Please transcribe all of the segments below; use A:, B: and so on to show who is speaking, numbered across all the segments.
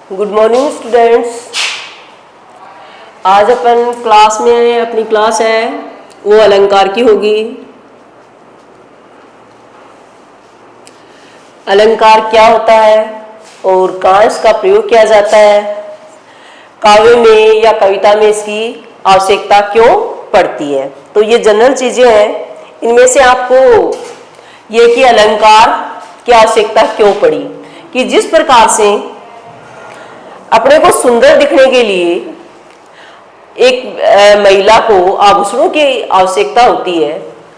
A: Good morning students. आज अपन class में अपनी क्लास है वो अलंकार की होगी। अलंकार क्या होता है और कहाँ इसका प्रयोग किया जाता है, काव्य में या कविता में इसकी आवश्यकता क्यों पड़ती है। तो ये जनरल चीजें हैं। इनमें से आपको ये कि अलंकार की आवश्यकता क्यों पड़ी, कि जिस प्रकार से अपने को सुंदर दिखने के लिए एक महिला को आभूषणों की आवश्यकता होती है,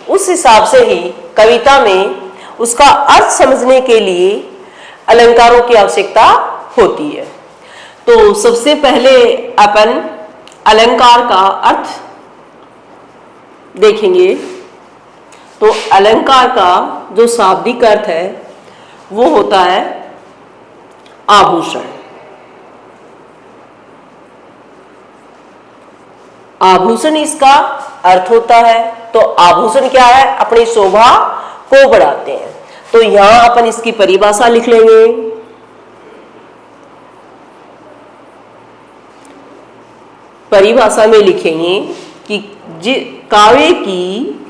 A: उस हिसाब से ही कविता में उसका अर्थ समझने के लिए अलंकारों की आवश्यकता होती है। तो सबसे पहले अपन अलंकार का अर्थ देखेंगे। तो अलंकार का जो शाब्दिक अर्थ है वो होता है आभूषण। आभूषण इसका अर्थ होता है। तो आभूषण क्या है, अपनी शोभा को बढ़ाते हैं। तो यहां अपन इसकी परिभाषा लिख लेंगे। परिभाषा में लिखेंगे कि काव्य की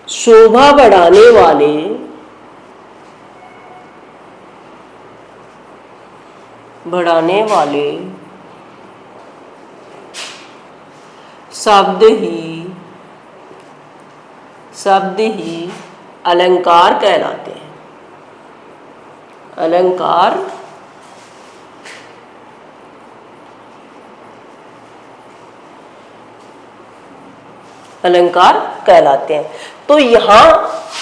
A: शोभा बढ़ाने वाले शब्द ही अलंकार कहलाते हैं। अलंकार कहलाते हैं। तो यहाँ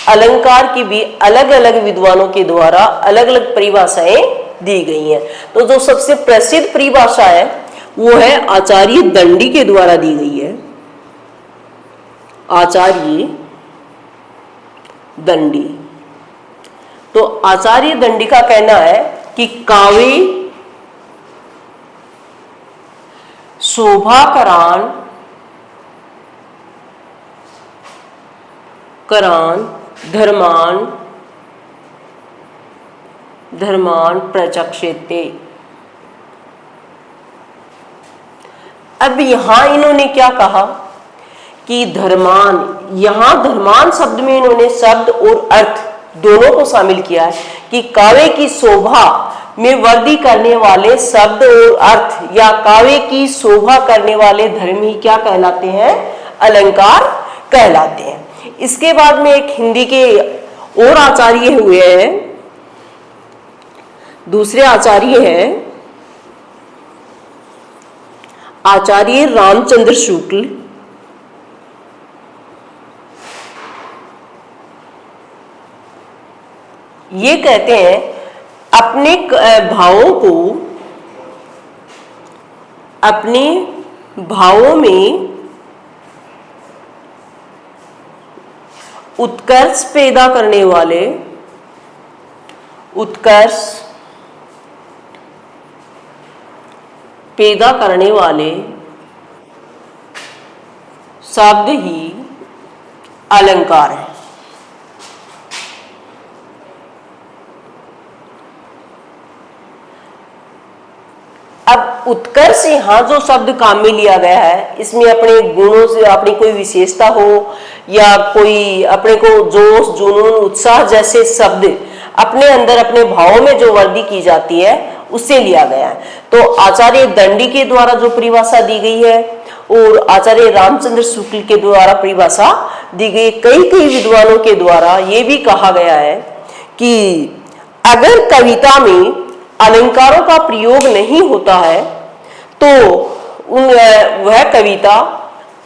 A: अलंकार की भी अलग अलग विद्वानों के द्वारा अलग अलग परिभाषाएं दी गई हैं। तो जो सबसे प्रसिद्ध परिभाषा है वो है आचार्य दंडी के द्वारा दी गई है। आचार्य दंडी। तो आचार्य दंडी का कहना है कि काव्य शोभाकरान धर्मान प्रचक्षेते। अब यहां इन्होंने क्या कहा कि धर्मान, यहां धर्मान शब्द में इन्होंने शब्द और अर्थ दोनों को शामिल किया है कि काव्य की शोभा में वृद्धि करने वाले शब्द और अर्थ या काव्य की शोभा करने वाले धर्म ही क्या कहलाते हैं, अलंकार कहलाते हैं। इसके बाद में एक हिंदी के और आचार्य हुए हैं, दूसरे आचार्य हैं आचार्य रामचंद्र शुक्ल। ये कहते हैं अपने भावों में उत्कर्ष पैदा करने वाले शब्द ही अलंकार है। अब उत्कर्ष यहां जो शब्द काम में लिया गया है, इसमें अपने गुणों से अपनी कोई विशेषता हो या कोई अपने को जोश जुनून उत्साह जैसे शब्द अपने अंदर अपने भावों में जो वृद्धि की जाती है उससे लिया गया है। तो आचार्य दंडी के द्वारा जो परिभाषा दी गई है और आचार्य रामचंद्र शुक्ल के द्वारा परिभाषा दी गई, कई विद्वानों के द्वारा ये भी कहा गया है कि अगर कविता में अलंकारों का प्रयोग नहीं होता है तो वह कविता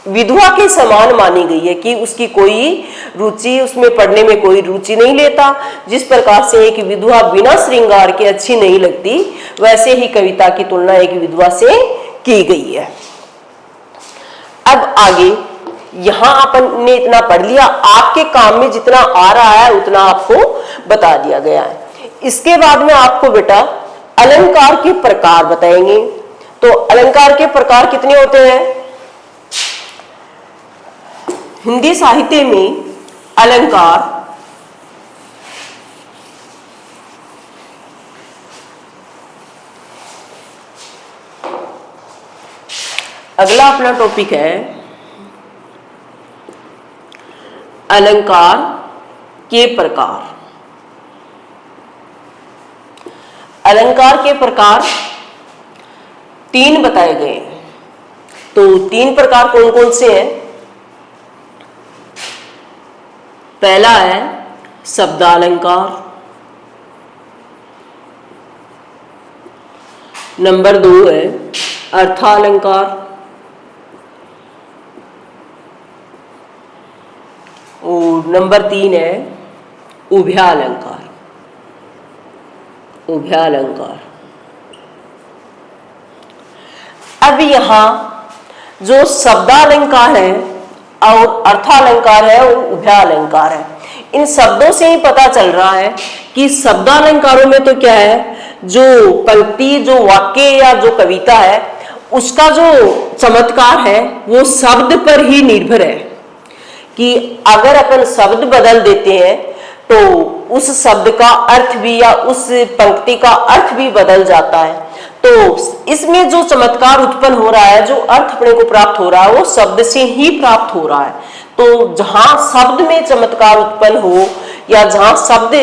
A: विधवा के समान मानी गई है कि उसकी कोई रुचि, उसमें पढ़ने में कोई रुचि नहीं लेता। जिस प्रकार से एक विधवा बिना श्रृंगार के अच्छी नहीं लगती, वैसे ही कविता की तुलना एक विधवा से की गई है। अब आगे यहां अपन ने इतना पढ़ लिया, आपके काम में जितना आ रहा है उतना आपको बता दिया गया है। इसके बाद में आपको बेटा अलंकार के प्रकार बताएंगे। तो अलंकार के प्रकार कितने होते हैं? हिंदी साहित्य में अलंकार अगला अपना टॉपिक है अलंकार के प्रकार। अलंकार के प्रकार 3 बताए गए। तो 3 प्रकार कौन कौन से हैं? पहला है शब्दालंकार, नंबर 2 है अर्थालंकार और नंबर 3 है उभयालंकार। उभयालंकार। अब यहां जो शब्दालंकार है और अर्थालंकार है और उभयालंकार है, इन शब्दों से ही पता चल रहा है कि शब्दालंकारों में तो क्या है, जो पंक्ति, जो वाक्य या जो कविता है, उसका जो चमत्कार है वो शब्द पर ही निर्भर है कि अगर अपन शब्द बदल देते हैं तो उस शब्द का अर्थ भी या उस पंक्ति का अर्थ भी बदल जाता है। तो इसमें जो चमत्कार उत्पन्न हो रहा है, जो अर्थ अपने को प्राप्त हो रहा है, वो शब्द से ही प्राप्त हो रहा है। तो जहां शब्द में चमत्कार उत्पन्न हो या जहां शब्द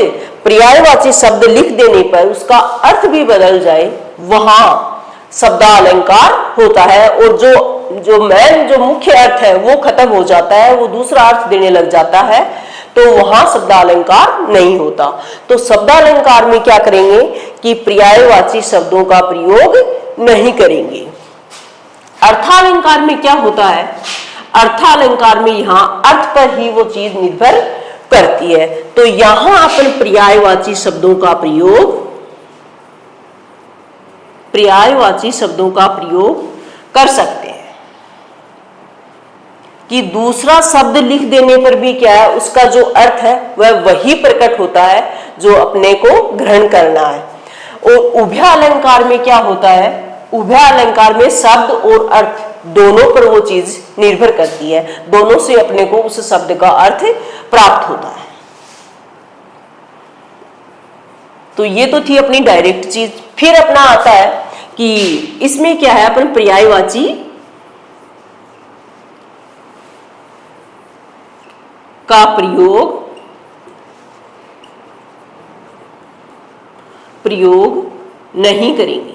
A: पर्यायवाची शब्द लिख देने पर उसका अर्थ भी बदल जाए, वहां शब्दालंकार होता है और जो मुख्य अर्थ है वो खत्म हो जाता है, वो दूसरा अर्थ देने लग जाता है, तो वहां शब्दालंकार नहीं होता। तो शब्दालंकार में क्या करेंगे कि पर्यायवाची शब्दों का प्रयोग नहीं करेंगे। अर्थालंकार में क्या होता है? अर्थालंकार में यहां अर्थ पर ही वो चीज निर्भर करती है। तो यहां अपन पर्यायवाची शब्दों का प्रयोग कर सकते हैं कि दूसरा शब्द लिख देने पर भी क्या है, उसका जो अर्थ है वह वही प्रकट होता है जो अपने को ग्रहण करना है। और उभयालंकार में क्या होता है? उभयालंकार में शब्द और अर्थ दोनों पर वो चीज निर्भर करती है, दोनों से अपने को उस शब्द का अर्थ प्राप्त होता है। तो ये तो थी अपनी डायरेक्ट चीज। फिर अपना आता है कि इसमें क्या है, अपन पर्यायवाची का प्रयोग नहीं करेंगे।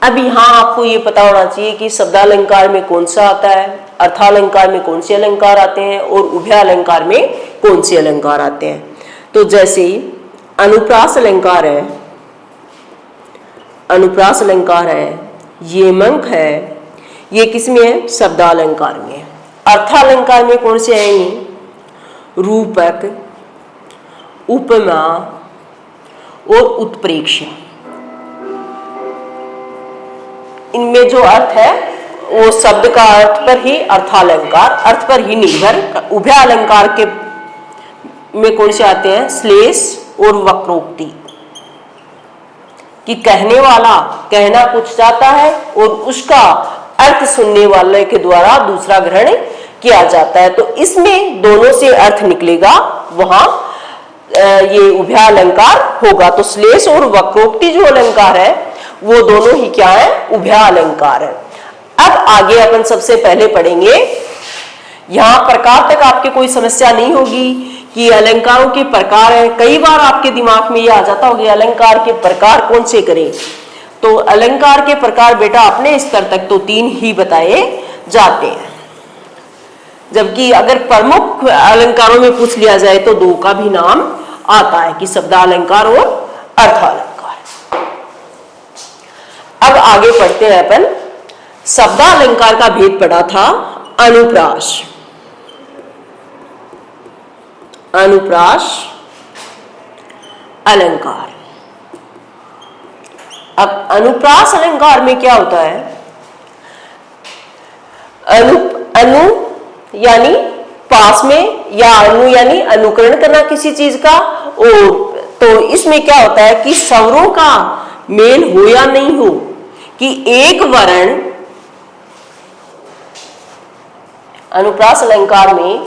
A: अब यहां आपको ये पता होना चाहिए कि शब्दालंकार में कौन सा आता है, अर्थालंकार में कौन से अलंकार आते हैं और उभयालंकार में कौन से अलंकार आते हैं। तो जैसे अनुप्रास अलंकार है, येमंक है, ये किसमें है? शब्दालंकार में। अर्थालंकार में कौन से आएंगे? रूपक, उपमा और उत्प्रेक्षा। इनमें जो अर्थ है वो शब्द का अर्थ पर ही अर्थ पर ही निर्भर। उभयालंकार के में कौन से आते हैं? श्लेष और वक्रोक्ति, कि कहने वाला कहना कुछ चाहता है और उसका अर्थ सुनने वाले के द्वारा दूसरा ग्रहण किया जाता है। तो इसमें दोनों से अर्थ निकलेगा, वहां ये उभयालंकार होगा। तो श्लेष और वक्रोक्ति जो अलंकार है वो दोनों ही क्या है? उभयालंकार है। अब आगे अपन सबसे पहले पढ़ेंगे, यहां प्रकार तक आपके कोई समस्या नहीं होगी कि अलंकारों के प्रकार है। कई बार आपके दिमाग में ये आ जाता होगा अलंकार के प्रकार कौन से करें। तो अलंकार के प्रकार बेटा अपने स्तर तक तो 3 ही बताए जाते हैं, जबकि अगर प्रमुख अलंकारों में पूछ लिया जाए तो 2 का भी नाम आता है कि शब्दालंकार और अर्थालंकार। अब आगे पढ़ते हैं अपन। शब्दालंकार का भेद पढ़ा था अनुप्रास अलंकार। अब अनुप्रास अलंकार में क्या होता है? अनु यानी पास में, या अनु यानी अनुकरण करना किसी चीज का। और तो इसमें क्या होता है कि स्वरों का मेल हो या नहीं हो, कि एक वर्ण, अनुप्रास अलंकार में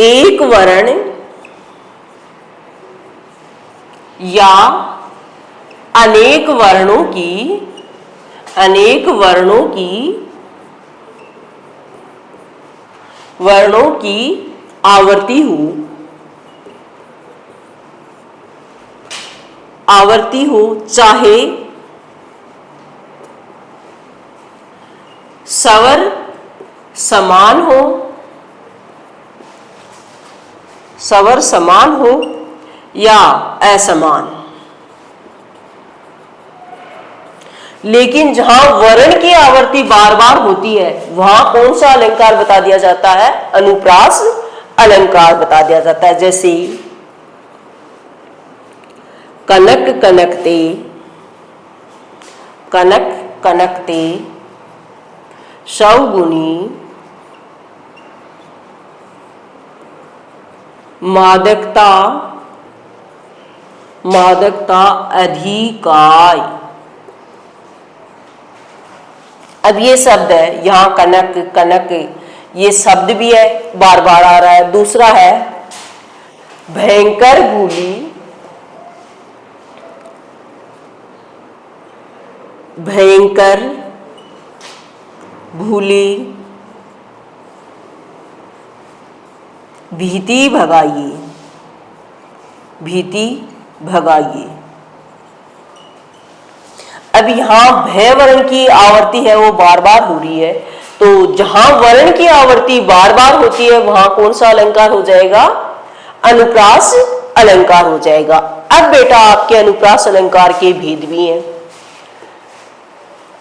A: एक वर्ण या अनेक वर्णों की आवर्ती हो, चाहे स्वर समान हो या असमान। लेकिन जहां वर्ण की आवर्ती बार बार होती है वहां कौन सा अलंकार बता दिया जाता है? अनुप्रास अलंकार बता दिया जाता है। जैसे कनक कनकते, कनक कनकते, सौगुनी, मादकता, मादकता अधिकाय। अब ये शब्द है, यहां कनक कनक ये शब्द भी है, बार बार आ रहा है। दूसरा है भयंकर भूली, भयंकर भूली, भीति भगाइए, भीति भगाइए। अब यहां भय वर्ण की आवर्ती है वो बार बार हो रही है, तो जहां वर्ण की आवर्ती बार बार होती है वहां कौन सा अलंकार हो जाएगा? अनुप्रास अलंकार हो जाएगा। अब बेटा आपके अनुप्रास अलंकार के भेद भी हैं।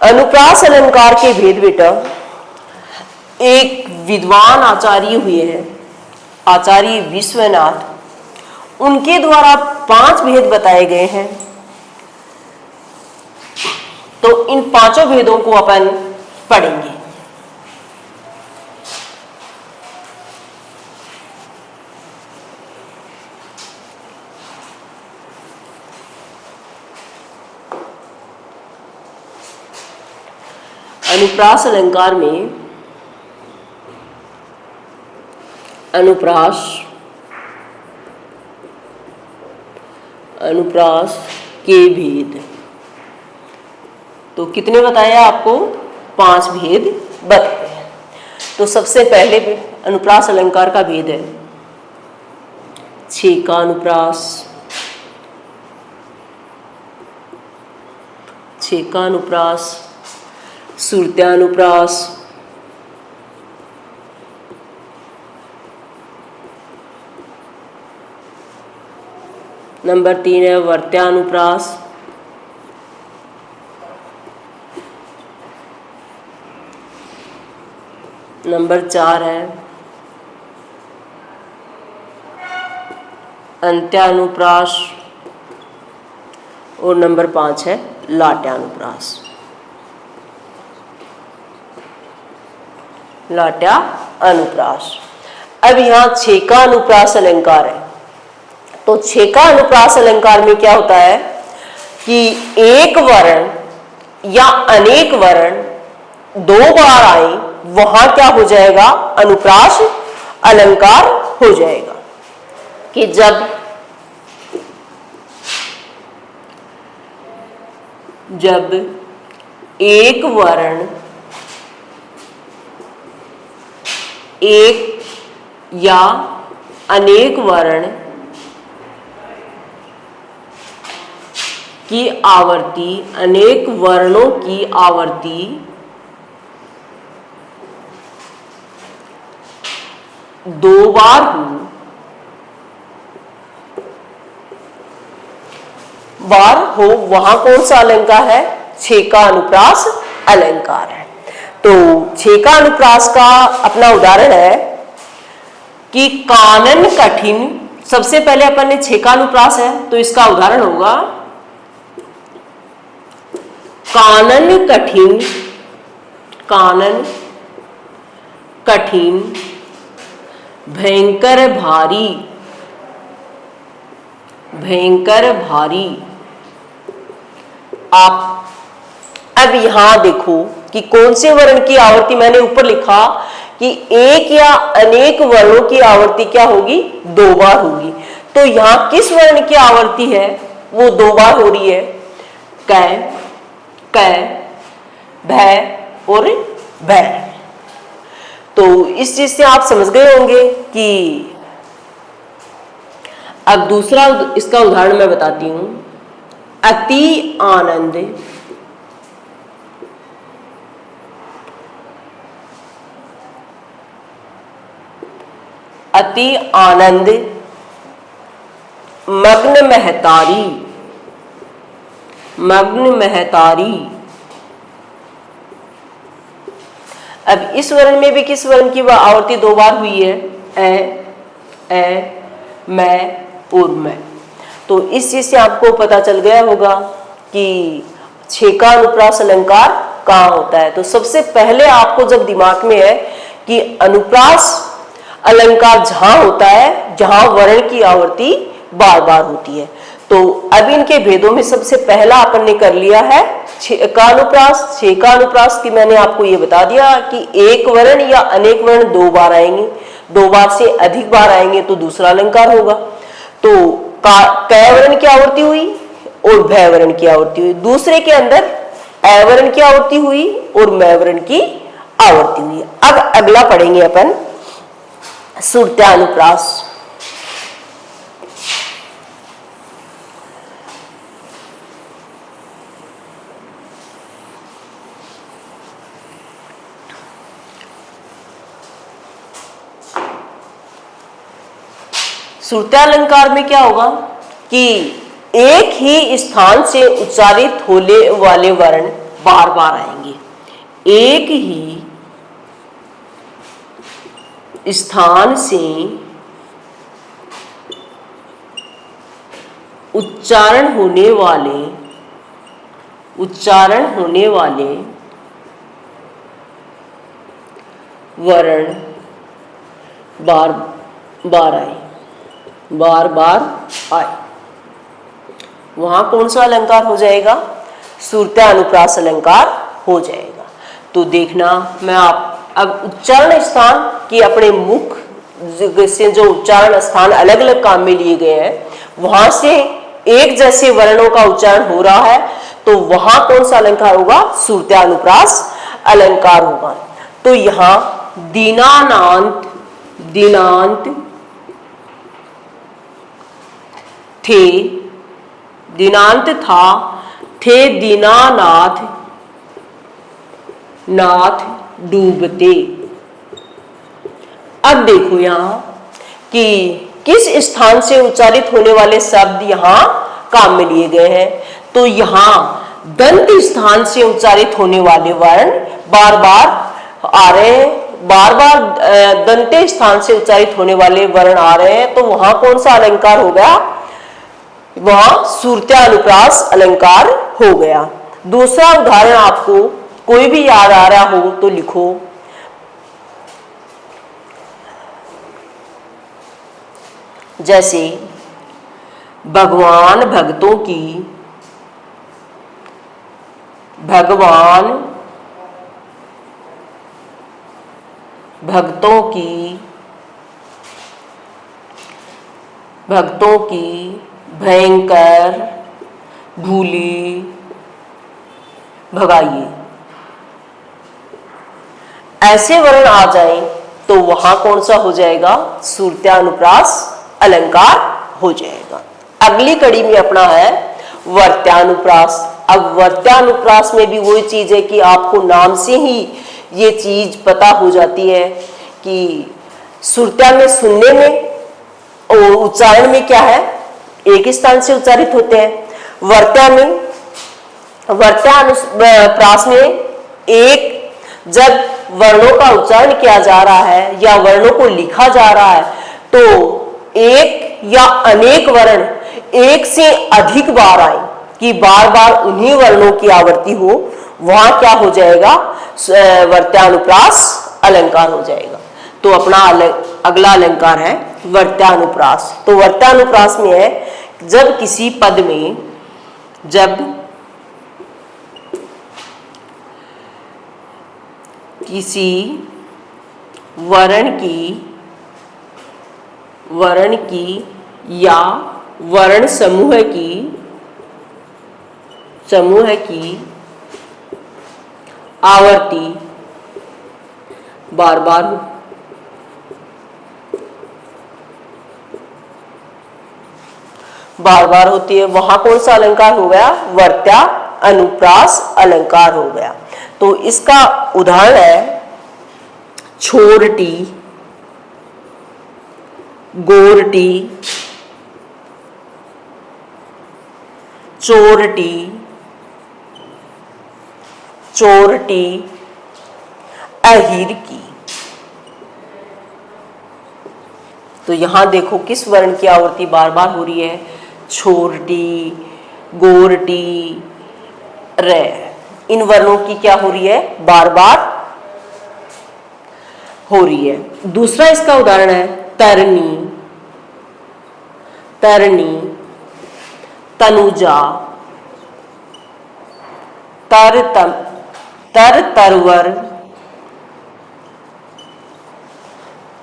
A: अनुप्रास अलंकार के भेद बेटा, एक विद्वान आचार्य हुए हैं, आचार्य विश्वनाथ, उनके द्वारा 5 भेद बताए गए हैं। तो इन 5 भेदों को अपन पढ़ेंगे। अनुप्रास अलंकार में अनुप्रास के भेद तो कितने बताए आपको? 5 भेद बताए हैं। तो सबसे पहले अनुप्रास अलंकार का भेद है छेका अनुप्रास, छेकानुप्रास, सुरत्यानुप्रास, नंबर 3 है वर्त्यानुप्रास, नंबर 4 है अंत्यानुप्रास और नंबर 5 है लाट्यानुप्रास। लाट्या अनुप्रास। अब यहां छेका अनुप्रास अलंकार है, तो छेका अनुप्रास अलंकार में क्या होता है कि एक वर्ण या अनेक वर्ण 2 बार आए वहां क्या हो जाएगा? अनुप्रास अलंकार हो जाएगा। कि जब एक वर्ण एक या अनेक वर्ण की आवर्ती, अनेक वर्णों की आवर्ती दो बार हो वहां कौन सा अलंकार है? छेका अनुप्रास अलंकार है। तो छेका अनुप्रास का अपना उदाहरण है कि कानन कठिन। सबसे पहले अपन ने छेका अनुप्रास है तो इसका उदाहरण होगा कानन कठिन, कानन कठिन, भयंकर भारी, भयंकर भारी। आप अब यहां देखो कि कौन से वर्ण की आवर्ती, मैंने ऊपर लिखा कि एक या अनेक वर्णों की आवर्ती क्या होगी? 2 बार होगी। तो यहां किस वर्ण की आवर्ती है? वो 2 बार हो रही है। कै, कै, भै और भै। तो इस चीज से आप समझ गए होंगे कि अब दूसरा इसका उदाहरण मैं बताती हूं। अति आनंद, अति आनंद, मग्न महतारी, मग्न महतारी। अब इस वर्ण में भी किस वर्ण की आवृत्ति दो बार हुई है? ए, मैं और मैं। तो इस चीज से आपको पता चल गया होगा कि छेका का अनुप्रास अलंकार कहाँ होता है। तो सबसे पहले आपको जब दिमाग में है कि अनुप्रास अलंकार जहां होता है जहां वर्ण की आवृत्ति बार बार होती है। तो अब इनके भेदों में सबसे पहला अपन ने कर लिया है छेकानुप्रास। छेकानुप्रास की मैंने आपको ये बता दिया कि एक वर्ण या अनेक वर्ण दो बार आएंगे, दो बार से अधिक बार आएंगे तो दूसरा अलंकार होगा। तो कै वर्ण की आवृत्ति हुई और भै वर्ण की आवृत्ति हुई। दूसरे के अंदर ए वर्ण की आवृत्ति हुई और मै वर्ण की आवृत्ति हुई। अब अगला पढ़ेंगे अपन सुरत्यानुप्रास। सुरत्यालंकार में क्या होगा कि एक ही स्थान से उच्चारित होने वाले वर्ण बार बार आएंगे। एक ही स्थान से उच्चारण होने वाले वर्ण बार बार आए। वहां कौन सा अलंकार हो जाएगा? सुरत्यानुप्रास अलंकार हो जाएगा। तो देखना, मैं आप अब उच्चारण स्थान की अपने मुख से जो उच्चारण स्थान अलग अलग काम में लिए गए हैं वहां से एक जैसे वर्णों का उच्चारण हो रहा है तो वहां कौन सा अलंकार होगा? सुरत्यानुप्रास अलंकार होगा। तो यहां दीनानांत, दीनांत, थे, दीनांत था, थे दीनानाथ, नाथ डूबते। अब देखो यहां कि किस स्थान से उच्चारित होने वाले शब्द यहां काम में लिए गए हैं। तो यहां दंत स्थान से उच्चारित होने वाले वर्ण बार बार आ रहे हैं, बार बार दंते स्थान से उच्चारित होने वाले वर्ण आ रहे हैं। तो वहां कौन सा अलंकार हो गया? वहां सुरत्यानुप्रास अलंकार हो गया। दूसरा उदाहरण आपको कोई भी याद आ रहा हो तो लिखो। जैसे भगवान भक्तों की, भगवान भक्तों की भयंकर धूली भगाइए। ऐसे वर्ण आ जाएं तो वहां कौन सा हो जाएगा? सुरत्यानुप्रास अलंकार हो जाएगा। अगली कड़ी में अपना है वर्त्यानुप्रास। अब वर्त्यानुप्रास में भी वही चीज है कि आपको नाम से ही ये चीज पता हो जाती है कि सुरत्या में सुनने में और उच्चारण में क्या है? एक स्थान से उच्चारित होते हैं। वर्त्यानुप्रास में एक जब वर्णों का उच्चारण किया जा रहा है या वर्णों को लिखा जा रहा है तो एक या अनेक वर्ण एक से अधिक बार आए कि बार बार उन्हीं वर्णों की आवृत्ति हो, वहां क्या हो जाएगा? वर्त्यानुप्रास अलंकार हो जाएगा। तो अपना अगला अलंकार है वर्त्यानुप्रास। तो वर्त्यानुप्रास में है जब किसी पद में, जब किसी वर्ण की या वर्ण समूह की समूह की आवर्ती बार बार होती है, वहां कौन सा अलंकार हो गया? वर्त्या अनुप्रास अलंकार हो गया। तो इसका उदाहरण है छोरटी, गोरटी, चोरटी, चोरटी, अहिर की। तो यहां देखो किस वर्ण की आवृत्ति बार बार हो रही है? छोरटी, गोरटी, रे, इन वर्णों की क्या हो रही है? बार बार हो रही है। दूसरा इसका उदाहरण है तरनी, तरनी, तनुजा, तर तरवर,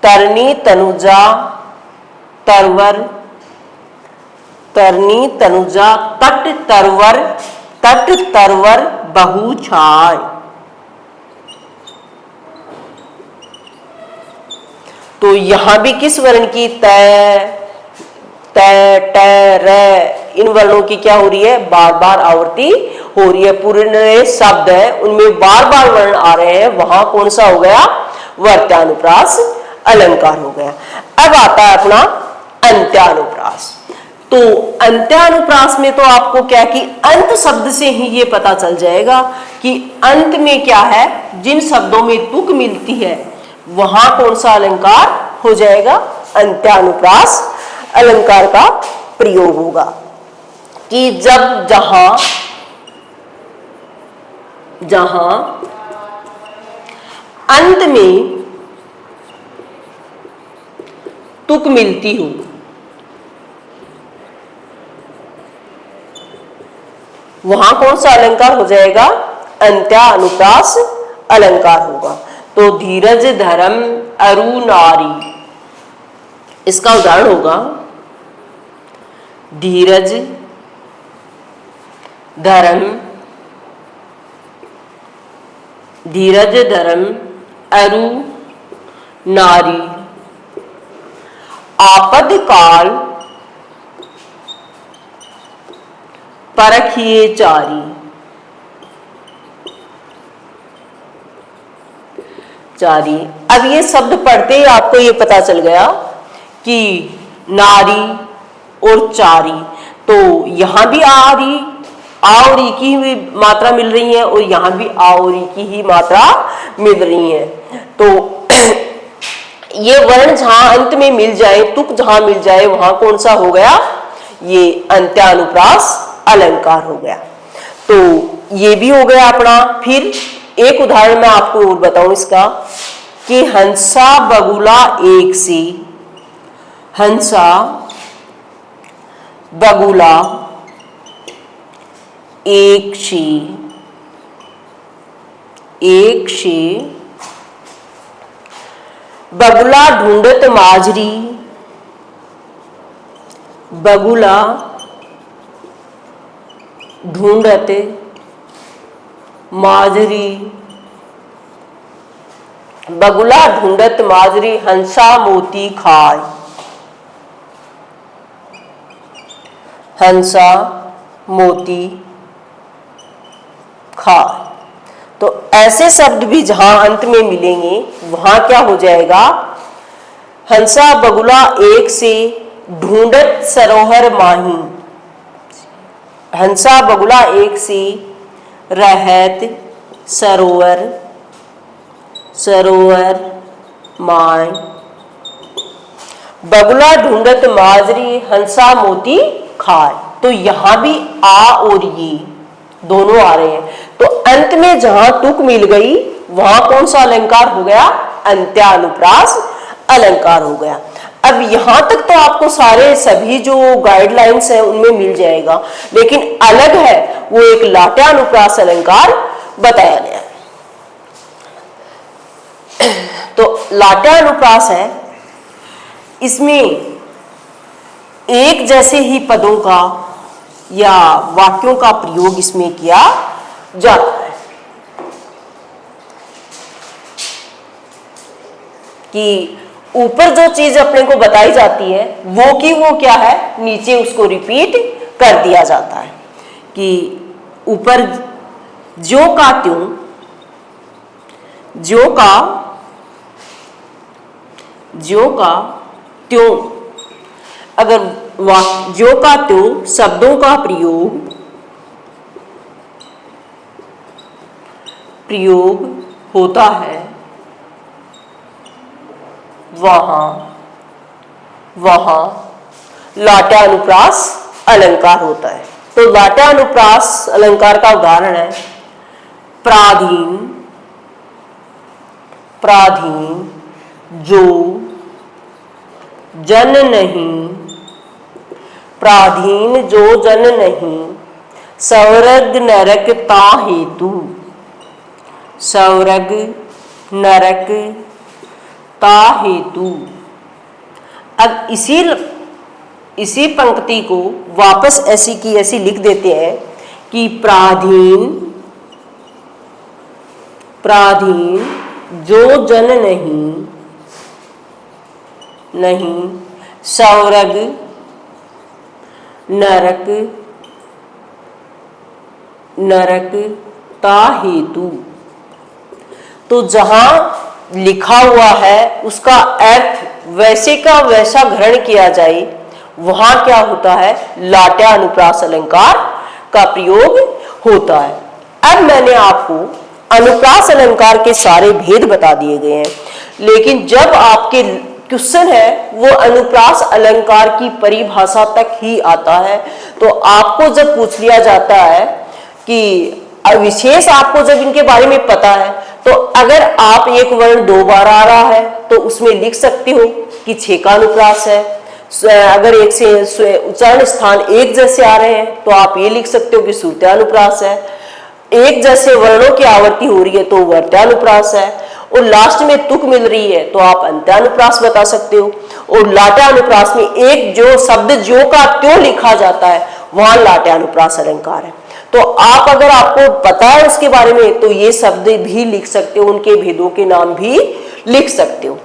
A: तरनी, तनुजा, तरवर, तरनी, तनुजा, तट तरवर, तट तरवर, बहुछाय। तो यहां भी किस वर्ण की? तय, तय, ट, रे, इन वर्णों की क्या हो रही है? बार बार आवृत्ति हो रही है। पूरे शब्द है उनमें बार बार वर्ण आ रहे हैं, वहां कौन सा हो गया? वर्त्यानुप्रास अलंकार हो गया। अब आता है अपना अंत्यानुप्रास। तो अंत्यानुप्रास में तो आपको क्या कि अंत शब्द से ही ये पता चल जाएगा कि अंत में क्या है। जिन शब्दों में तुक मिलती है वहां कौन सा अलंकार हो जाएगा? अंत्यानुप्रास अलंकार का प्रयोग होगा। कि जब जहां जहां अंत में तुक मिलती हो वहां कौन सा अलंकार हो जाएगा? अंत्यानुप्रास अलंकार होगा। तो धीरज, धर्म, अरु, नारी, इसका उदाहरण होगा धीरज, धर्म, धीरज, धर्म, अरु, नारी, आपदकाल, परखिए चारी। चारी। अब ये शब्द पढ़ते ही आपको ये पता चल गया कि नारी और चारी, तो यहां भी आरी, आ और ई की ही मात्रा मिल रही है और यहां भी आ और ई की ही मात्रा मिल रही है। तो ये वर्ण जहां अंत में मिल जाए, तुक जहां मिल जाए, वहां कौन सा हो गया? ये अंत्यानुप्रास अलंकार हो गया। तो ये भी हो गया अपना। फिर एक उदाहरण मैं आपको और बताऊं इसका कि हंसा बगुला एक सी, हंसा बगुला एक शी, एक शी, बगुला ढूंढत माजरी, बगुला ढूंढत माजरी, बगुला ढूंढत माजरी, हंसा मोती खाए, हंसा मोती खाए। तो ऐसे शब्द भी जहां अंत में मिलेंगे वहां क्या हो जाएगा? हंसा बगुला एक से, ढूंढत सरोवर माही, हंसा बगुला एक सी, रहत सरोवर, सरोवर माय, बगुला ढूंढत माजरी, हंसा मोती खाए। तो यहां भी आ और ये दोनों आ रहे हैं। तो अंत में जहां तुक मिल गई वहां कौन सा अलंकार हो गया? अंत्यानुप्रास अलंकार हो गया। अब यहां तक तो आपको सारे सभी जो गाइडलाइंस हैं उनमें मिल जाएगा, लेकिन अलग है वो एक लाट्यानुप्रास अलंकार बताया गया। तो लाट्यानुप्रास है, इसमें एक जैसे ही पदों का या वाक्यों का प्रयोग इसमें किया जाता है। कि ऊपर जो चीज अपने को बताई जाती है वो की वो क्या है, नीचे उसको रिपीट कर दिया जाता है। कि ऊपर ज्यों का त्यों, ज्यों का त्यों, अगर ज्यों का त्यों शब्दों का प्रयोग होता है, वहां लाट्यानुप्रास अलंकार होता है। तो लाट्यानुप्रास अलंकार का उदाहरण है प्राधीन जो जन नहीं, प्राधीन जो जन नहीं, स्वर्ग नरक ता हेतु, स्वर्ग नरक ता हेतु। अब इसी पंक्ति को वापस ऐसी की ऐसी लिख देते हैं कि प्राधीन जो जन नहीं, स्वर्ग नरक ता हेतु। तो जहां लिखा हुआ है उसका अर्थ वैसे का वैसा ग्रहण किया जाए, वहां क्या होता है, लाट्यानुप्रास अलंकार का प्रयोग होता है। अब मैंने आपको अनुप्रास अलंकार के सारे भेद बता दिए गए हैं, लेकिन जब आपके क्वेश्चन है वो अनुप्रास अलंकार की परिभाषा तक ही आता है, तो आपको जब पूछ लिया जाता है कि विशेष आपको जब इनके बारे में पता है, तो अगर आप एक वर्ण 2 बार आ रहा है तो उसमें लिख सकते हो कि 6 का अनुप्रास है। अगर एक से उच्चारण स्थान एक जैसे आ रहे हैं तो आप ये लिख सकते हो कि श्रुत्यानुप्रास है। एक जैसे वर्णों की आवृत्ति हो रही है तो वर्त्यानुप्रास है, और लास्ट में तुक मिल रही है तो आप अंत्यानुप्रास बता सकते हो। और लाट्यानुप्रास में एक जो शब्द ज्यों का त्यों लिखा जाता है वहां लाट्यानुप्रास अलंकार है। तो आप अगर आपको पता है उसके बारे में तो ये शब्द भी लिख सकते हो, उनके भेदों के नाम भी लिख सकते हो।